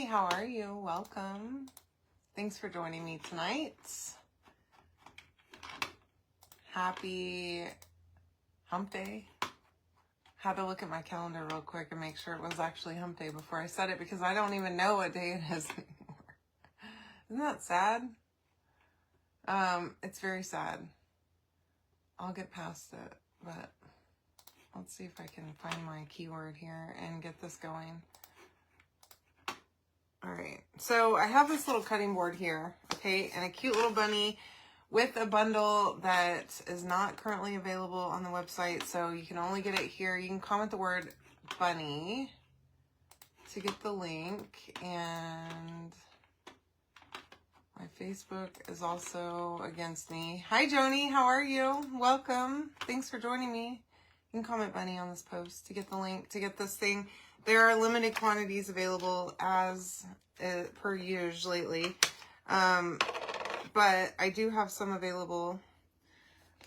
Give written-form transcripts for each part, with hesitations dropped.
how are you? Welcome. Thanks for joining me tonight. Happy hump day. Had to look at my calendar real quick and make sure it was actually hump day before I said it, because I don't even know what day it is anymore. Isn't that sad? It's very sad. I'll get past it, but let's see if I can find my keyword here and get this going. All right, so I have this little cutting board here, okay, and a cute little bunny with a bundle that is not currently available on the website, so you can only get it here. You can comment the word bunny to get the link, and my Facebook is also against me. Hi, Joni, how are you? Welcome. Thanks for joining me. You can comment bunny on this post to get the link, to get this thing. There are limited quantities available as per usual lately. But I do have some available.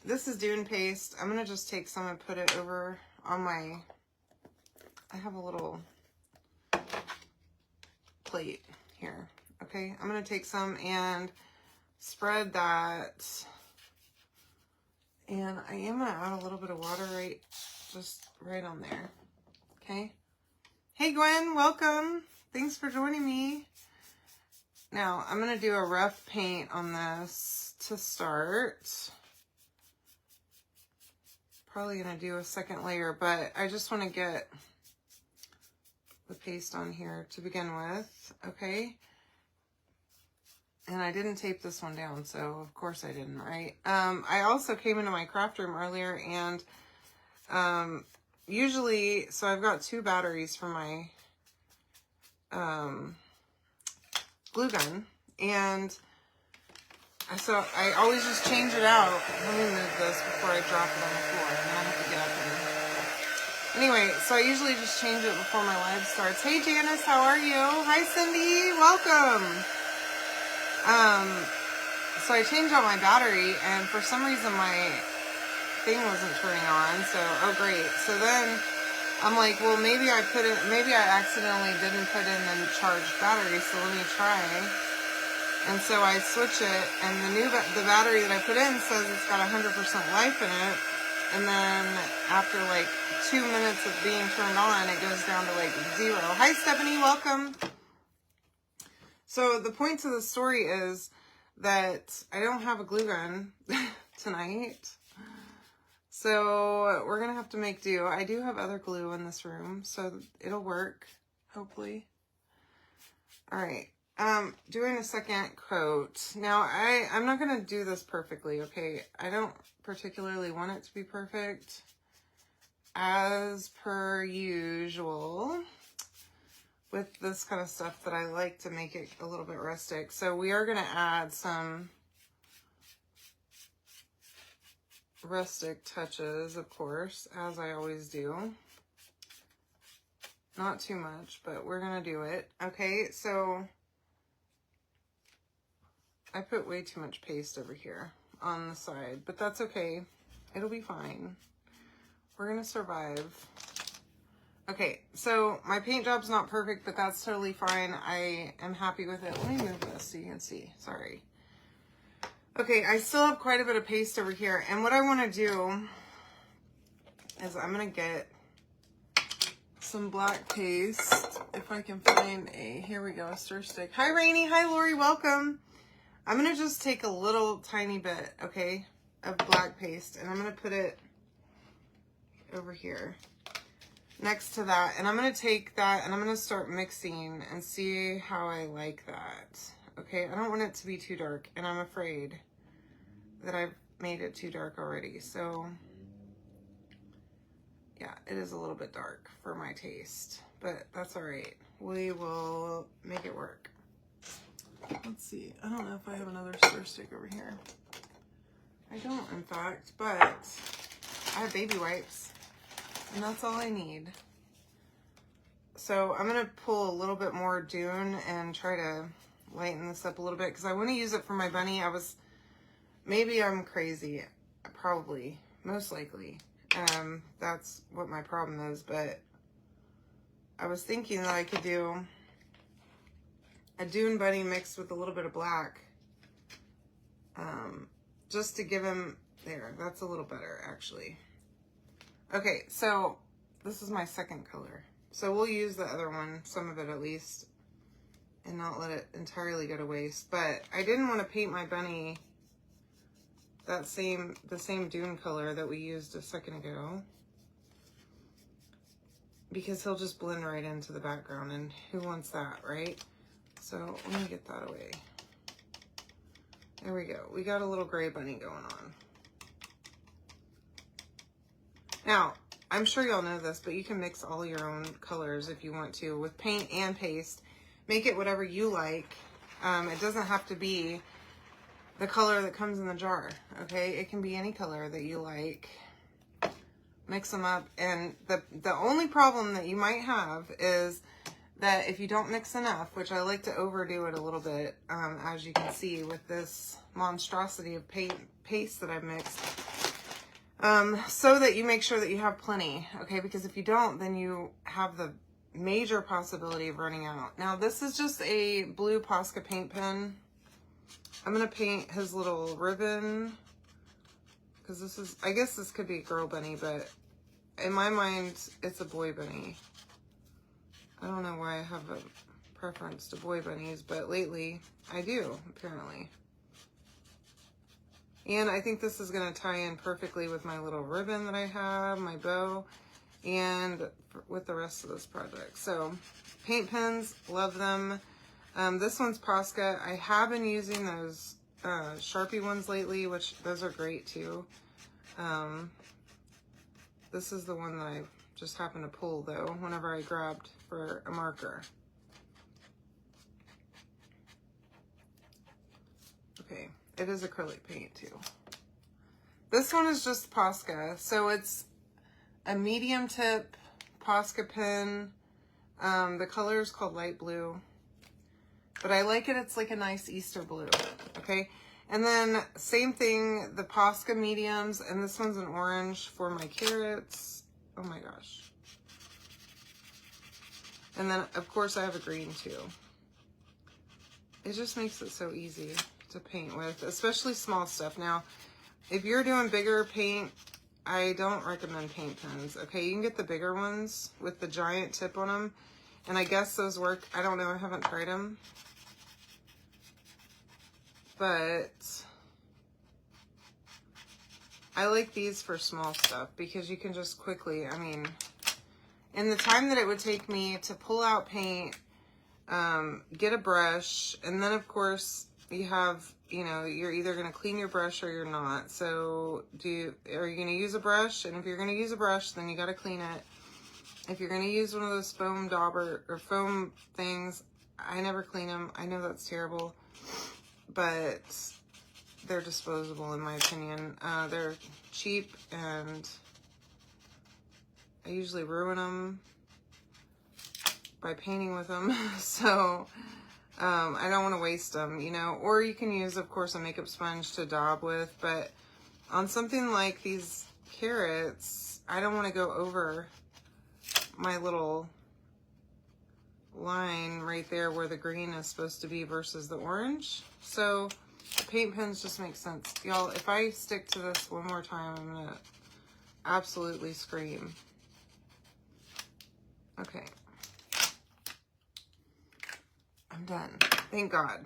This is Dune paste. I'm going to just take some and put it over on my, I have a little plate here. Okay, I'm going to take some and spread that. And I am going to add a little bit of water just right on there. Okay. Hey, Gwen, welcome. Thanks for joining me. Now, I'm going to do a rough paint on this to start. Probably going to do a second layer, but I just want to get the paste on here to begin with, okay? And I didn't tape this one down, so of course I didn't, right? I also came into my craft room earlier, and usually, so I've got 2 batteries for my glue gun, and so I always just change it out. Let me move this before I drop it on the floor, and then I have to get up and... Anyway, so I usually just change it before my live starts. Hey, Janice, how are you? Hi, Cindy, welcome. So I changed out my battery, and for some reason my thing wasn't turning on, so, oh great. So then I'm like, well, maybe I accidentally didn't put in the charged battery, so let me try. And so I switch it, and the battery that I put in says it's got 100% life in it, and then after like 2 minutes of being turned on, it goes down to like 0. Hi, Stephanie, welcome. So the point to the story is that I don't have a glue gun tonight. So we're going to have to make do. I do have other glue in this room, so it'll work, hopefully. All right. Doing a second coat. Now, I'm not going to do this perfectly, okay? I don't particularly want it to be perfect, as per usual. With this kind of stuff that I like to make it a little bit rustic. So we are going to add some rustic touches, of course, as I always do. Not too much, but we're going to do it. Okay, so I put way too much paste over here on the side, but that's okay. It'll be fine. We're going to survive. Okay, so my paint job's not perfect, but that's totally fine. I am happy with it. Let me move this so you can see. Sorry. Okay, I still have quite a bit of paste over here. And what I want to do is I'm going to get some black paste. If I can find here we go, a stir stick. Hi, Rainy. Hi, Lori. Welcome. I'm going to just take a little tiny bit, okay, of black paste. And I'm going to put it over here next to that, and I'm going to take that and I'm going to start mixing and see how I like that. Okay, I don't want it to be too dark, and I'm afraid that I've made it too dark already. So yeah, it is a little bit dark for my taste, but that's all right. We will make it work. Let's see. I don't know if I have another stir stick over here. I don't, in fact, but I have baby wipes. And that's all I need. So I'm going to pull a little bit more Dune and try to lighten this up a little bit, because I want to use it for my bunny. Maybe I'm crazy. Probably. Most likely. That's what my problem is. But I was thinking that I could do a Dune Bunny mixed with a little bit of black. Just to give him, there, that's a little better actually. Okay, so this is my second color. So we'll use the other one, some of it at least, and not let it entirely go to waste. But I didn't want to paint my bunny the same Dune color that we used a second ago, because he'll just blend right into the background, and who wants that, right? So let me get that away. There we go. We got a little gray bunny going on. Now, I'm sure y'all know this, but you can mix all your own colors if you want to with paint and paste. Make it whatever you like. It doesn't have to be the color that comes in the jar, okay? It can be any color that you like. Mix them up, and the only problem that you might have is that if you don't mix enough, which I like to overdo it a little bit, as you can see with this monstrosity of paste that I've mixed, so that you make sure that you have plenty, okay? Because if you don't, then you have the major possibility of running out. Now, this is just a blue Posca paint pen. I'm going to paint his little ribbon, because this is, I guess this could be a girl bunny, but in my mind, it's a boy bunny. I don't know why I have a preference to boy bunnies, but lately I do, apparently. And I think this is going to tie in perfectly with my little ribbon that I have, my bow, and with the rest of this project. So, paint pens, love them. This one's Posca. I have been using those Sharpie ones lately, which those are great too. This is the one that I just happened to pull though, whenever I grabbed for a marker. Okay, it is acrylic paint too. This one is just Posca, so it's a medium tip Posca pen. The color is called light blue, but I like it. It's like a nice Easter blue, okay? And then same thing, the Posca mediums, and this one's an orange for my carrots. Oh my gosh. And then, of course, I have a green too. It just makes it so easy to paint with, especially small stuff. Now, if you're doing bigger paint, I don't recommend paint pens, okay? You can get the bigger ones with the giant tip on them, and I guess those work. I don't know, I haven't tried them. But I like these for small stuff because you can just quickly, I mean, in the time that it would take me to pull out paint, get a brush, and then of course you have, you know, you're either going to clean your brush or you're not. So are you going to use a brush? And if you're going to use a brush, then you got to clean it. If you're going to use one of those foam dauber or foam things, I never clean them. I know that's terrible, but they're disposable in my opinion. They're cheap, and I usually ruin them by painting with them. So I don't want to waste them, you know. Or you can use, of course, a makeup sponge to daub with, but on something like these carrots, I don't want to go over my little line right there where the green is supposed to be versus the orange. So the paint pens just make sense. Y'all, if I stick to this one more time, I'm gonna absolutely scream. Okay. I'm done. Thank God.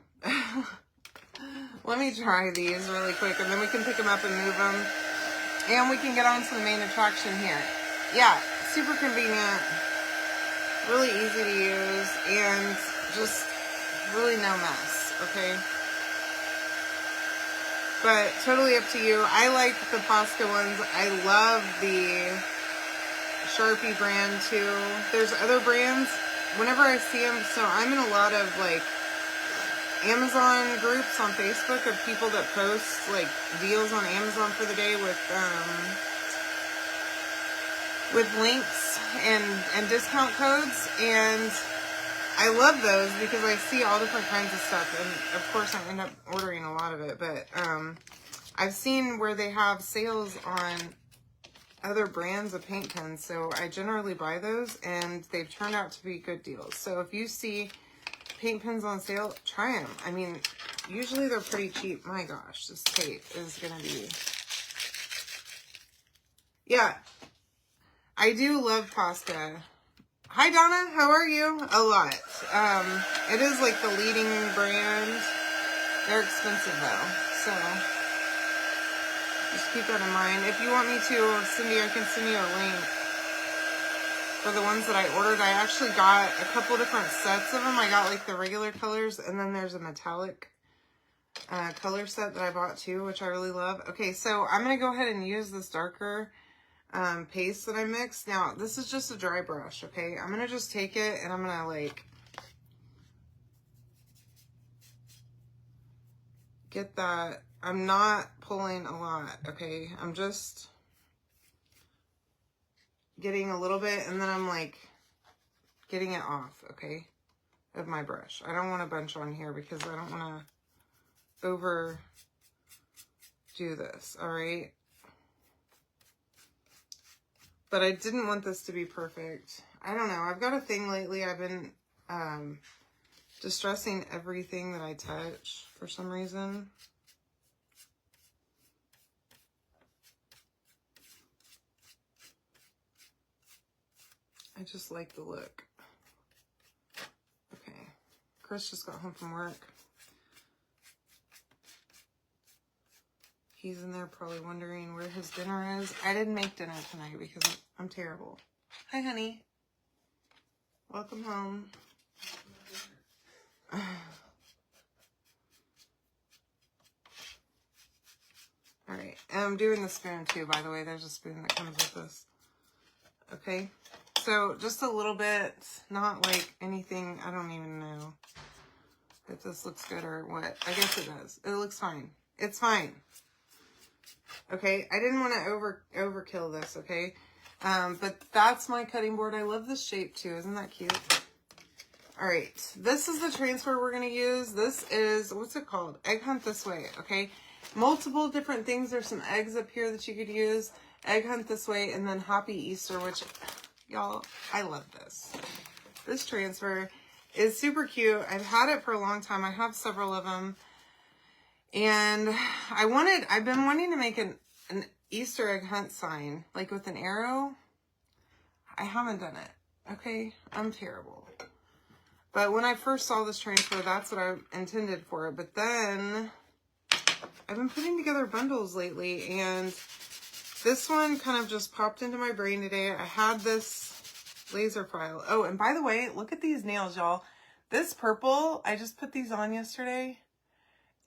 Let me try these really quick, and then we can pick them up and move them. And we can get on to the main attraction here. Yeah, super convenient. Really easy to use, and just really no mess, okay? But totally up to you. I like the Posca ones. I love the Sharpie brand too. There's other brands. Whenever I see them, so I'm in a lot of like Amazon groups on Facebook of people that post like deals on Amazon for the day with links and discount codes, and I love those because I see all different kinds of stuff, and of course I end up ordering a lot of it, but I've seen where they have sales on other brands of paint pens, so I generally buy those, and they've turned out to be good deals. So if you see paint pens on sale, try them. I mean, usually they're pretty cheap. My gosh, this tape is going to be... Yeah, I do love Posca. Hi, Donna. How are you? A lot. It is like the leading brand. They're expensive, though. So, just keep that in mind. If you want me to, Cindy, I can send you a link for the ones that I ordered. I actually got a couple different sets of them. I got like the regular colors, and then there's a metallic color set that I bought too, which I really love. Okay, so I'm going to go ahead and use this darker paste that I mixed. Now, this is just a dry brush, okay? I'm going to just take it and I'm going to like get that. I'm not pulling a lot, okay? I'm just getting a little bit, and then I'm like getting it off, okay, of my brush. I don't want a bunch on here because I don't want to overdo this, all right? But I didn't want this to be perfect. I don't know. I've got a thing lately. I've been distressing everything that I touch for some reason. I just like the look. Okay. Chris just got home from work. He's in there probably wondering where his dinner is. I didn't make dinner tonight because I'm terrible. Hi, honey. Welcome home. All right. And I'm doing the spoon too, by the way. There's a spoon that comes with this. Okay. So just a little bit, not like anything. I don't even know if this looks good or what. I guess it does. It looks fine. It's fine. Okay, I didn't want to overkill this, okay? But that's my cutting board. I love this shape too. Isn't that cute? All right, this is the transfer we're going to use. This is, what's it called? Egg Hunt This Way, okay? Multiple different things. There's some eggs up here that you could use. Egg Hunt This Way, and then Hoppy Easter, which, y'all, I love this. This transfer is super cute. I've had it for a long time. I have several of them. And I've been wanting to make an Easter egg hunt sign, like with an arrow. I haven't done it, okay? I'm terrible. But when I first saw this transfer, that's what I intended for it. But then I've been putting together bundles lately, and this one kind of just popped into my brain today. I had this laser file. Oh, and by the way, look at these nails, y'all. This purple, I just put these on yesterday,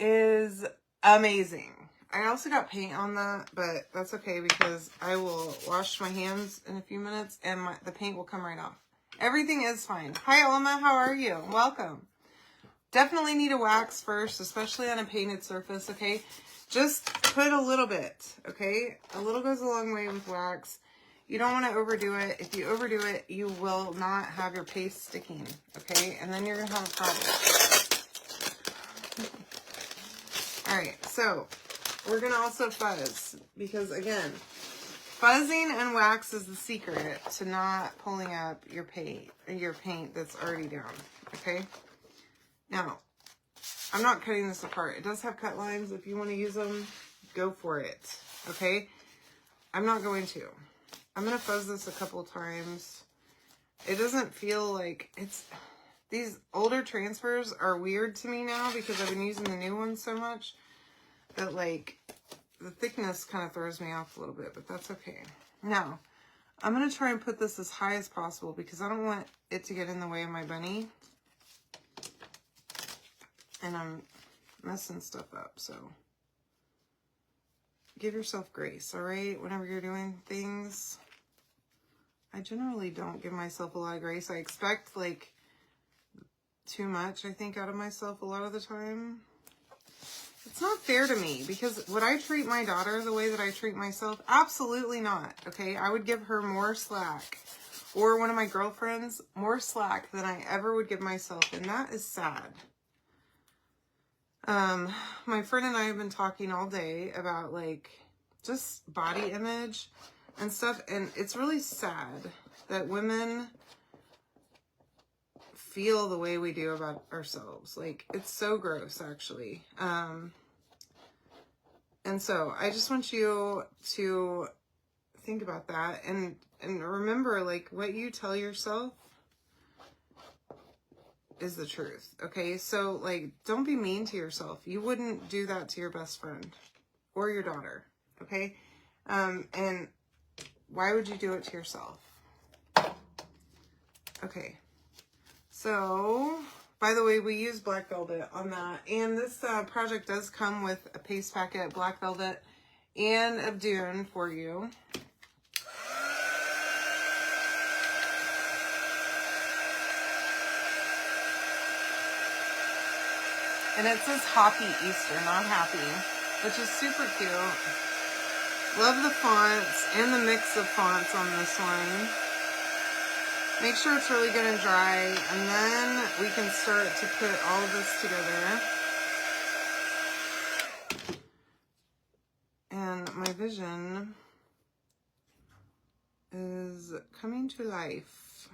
is amazing. I also got paint on that, but that's okay because I will wash my hands in a few minutes and the paint will come right off. Everything is fine. Hi, Alma. How are you? Welcome. Definitely need a wax first, especially on a painted surface, okay? Just put a little bit, okay? A little goes a long way with wax. You don't want to overdo it. If you overdo it, you will not have your paste sticking, okay? And then you're going to have a problem. All right, so we're going to also fuzz because, again, fuzzing and wax is the secret to not pulling up your paint that's already down, okay? Now, I'm not cutting this apart. It does have cut lines. If you want to use them, go for it, okay? I'm not going to. I'm going to fuzz this a couple times. It doesn't feel like it's... These older transfers are weird to me now because I've been using the new ones so much that, like, the thickness kind of throws me off a little bit, but that's okay. Now, I'm going to try and put this as high as possible because I don't want it to get in the way of my bunny. And I'm messing stuff up, so give yourself grace, all right? Whenever you're doing things, I generally don't give myself a lot of grace. I expect, like, too much, I think, out of myself a lot of the time. It's not fair to me because would I treat my daughter the way that I treat myself? Absolutely not, okay? I would give her more slack, or one of my girlfriends more slack than I ever would give myself, and that is sad. My friend and I have been talking all day about, like, just body image and stuff, and it's really sad that women feel the way we do about ourselves. Like, it's so gross, actually. And so I just want you to think about that and remember, like, what you tell yourself is the truth. Okay. So, like, don't be mean to yourself. You wouldn't do that to your best friend or your daughter. Okay. And why would you do it to yourself? Okay. So, by the way, we use black velvet on that. And this project does come with a paste packet, black velvet, and Abdune for you. And it says Hoppy Easter, not Happy, which is super cute. Love the fonts and the mix of fonts on this one. Make sure it's really good and dry, and then we can start to put all of this together. And my vision is coming to life.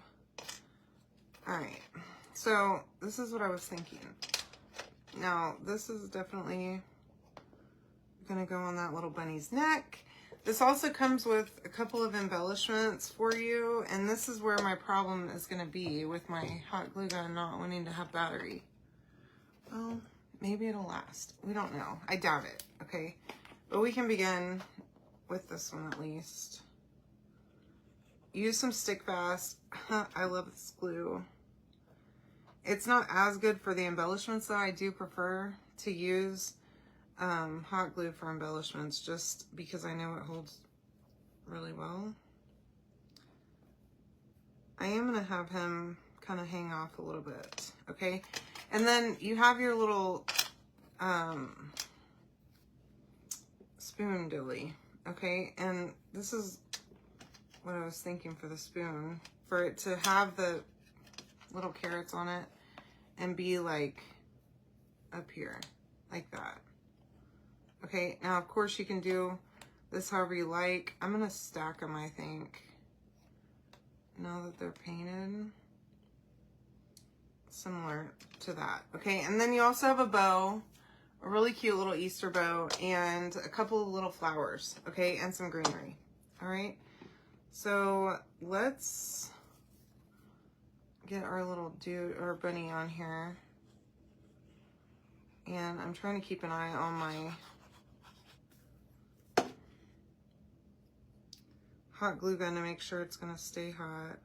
All right, so this is what I was thinking. Now, this is definitely gonna go on that little bunny's neck. This also comes with a couple of embellishments for you, and this is where my problem is gonna be with my hot glue gun not wanting to have battery. Well, maybe it'll last. We don't know. I doubt it, okay? But we can begin with this one at least. Use some stick fast. I love this glue. It's not as good for the embellishments, though. I do prefer to use hot glue for embellishments just because I know it holds really well. I am going to have him kind of hang off a little bit, okay? And then you have your little spoon dilly, okay? And this is what I was thinking for the spoon, for it to have the little carrots on it and be like up here, like that. Okay, now of course you can do this however you like. I'm gonna stack them, I think, now that they're painted. Similar to that. Okay, and then you also have a bow, a really cute little Easter bow, and a couple of little flowers, okay, and some greenery. All right, so let's get our little dude or bunny on here. And I'm trying to keep an eye on my hot glue gun to make sure it's gonna stay hot.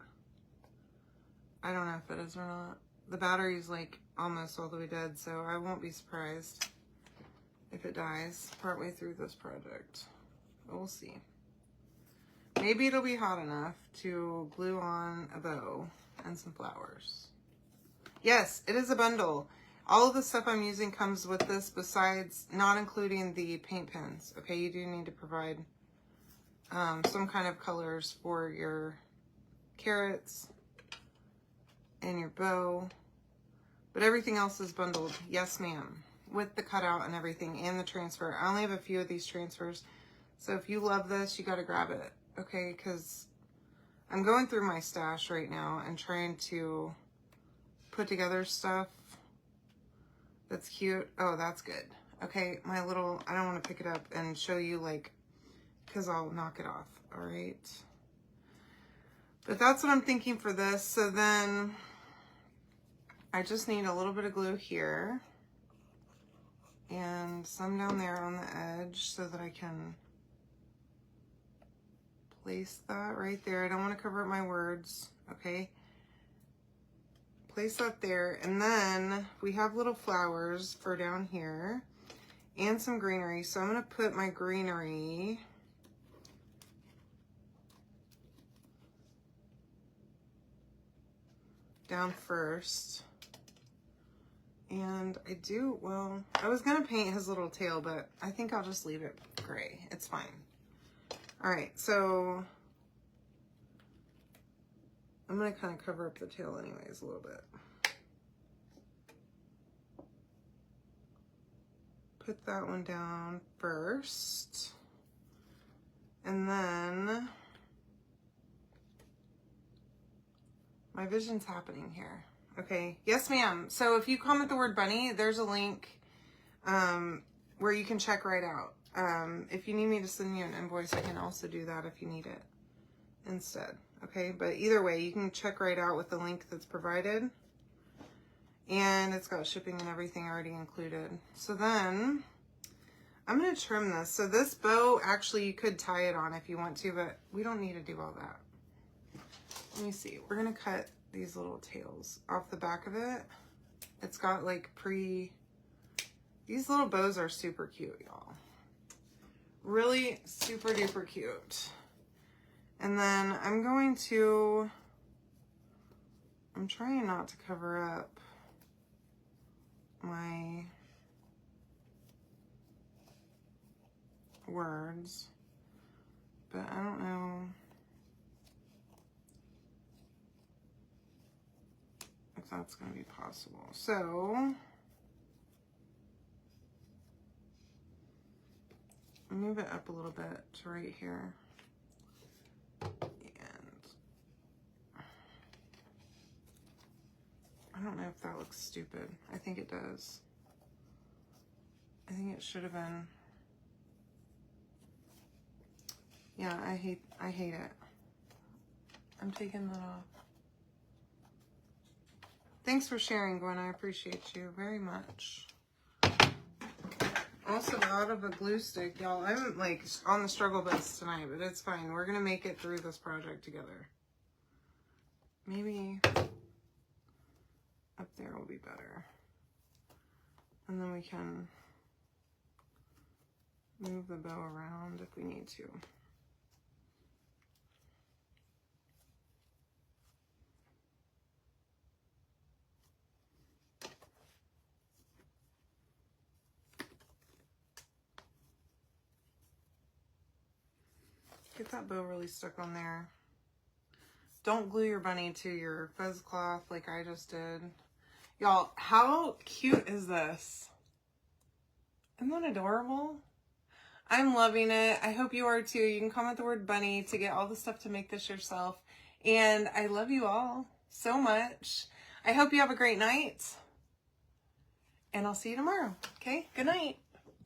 I don't know if it is or not. The battery's like almost all the way dead, so I won't be surprised if it dies partway through this project. But we'll see. Maybe it'll be hot enough to glue on a bow and some flowers. Yes, it is a bundle. All of the stuff I'm using comes with this, besides not including the paint pens. Okay, you do need to provide some kind of colors for your carrots and your bow, but everything else is bundled. Yes, ma'am, with the cutout and everything and the transfer. I only have a few of these transfers, so if you love this, you got to grab it, okay? Because I'm going through my stash right now and trying to put together stuff that's cute. Oh, that's good. Okay, my little, I don't want to pick it up and show you, like, because I'll knock it off. All right, but that's what I'm thinking for this. So then I just need a little bit of glue here and some down there on the edge so that I can place that right there. I don't want to cover up my words, okay? Place that there, and then we have little flowers for down here and some greenery. So I'm going to put my greenery down first. And I do, well, I was going to paint his little tail, but I think I'll just leave it gray. It's fine. All right, so I'm going to kind of cover up the tail anyways a little bit. Put that one down first. And then my vision's happening here. Okay. Yes, ma'am. So if you comment the word bunny, there's a link where you can check right out. If you need me to send you an invoice, I can also do that if you need it instead. Okay. But either way, you can check right out with the link that's provided. And it's got shipping and everything already included. So then I'm going to trim this. So this bow, actually, you could tie it on if you want to, but we don't need to do all that. Let me see. We're going to cut these little tails off the back of it. It's got like these little bows are super cute, y'all. Really super duper cute. And then I'm trying not to cover up my words, but I don't know if that's going to be possible. So move it up a little bit to right here. And I don't know if that looks stupid. I think it does. I think it should have been. Yeah, I hate it. I'm taking that off. Thanks for sharing, Gwen. I appreciate you very much. Also out of a glue stick, y'all. I'm like on the struggle bus tonight, but it's fine. We're gonna make it through this project together. Maybe up there will be better. And then we can move the bow around if we need to. Get that bow really stuck on there. Don't glue your bunny to your fuzz cloth like I just did. Y'all, how cute is this? Isn't that adorable? I'm loving it. I hope you are too. You can comment the word bunny to get all the stuff to make this yourself. And I love you all so much. I hope you have a great night. And I'll see you tomorrow. Okay? Good night.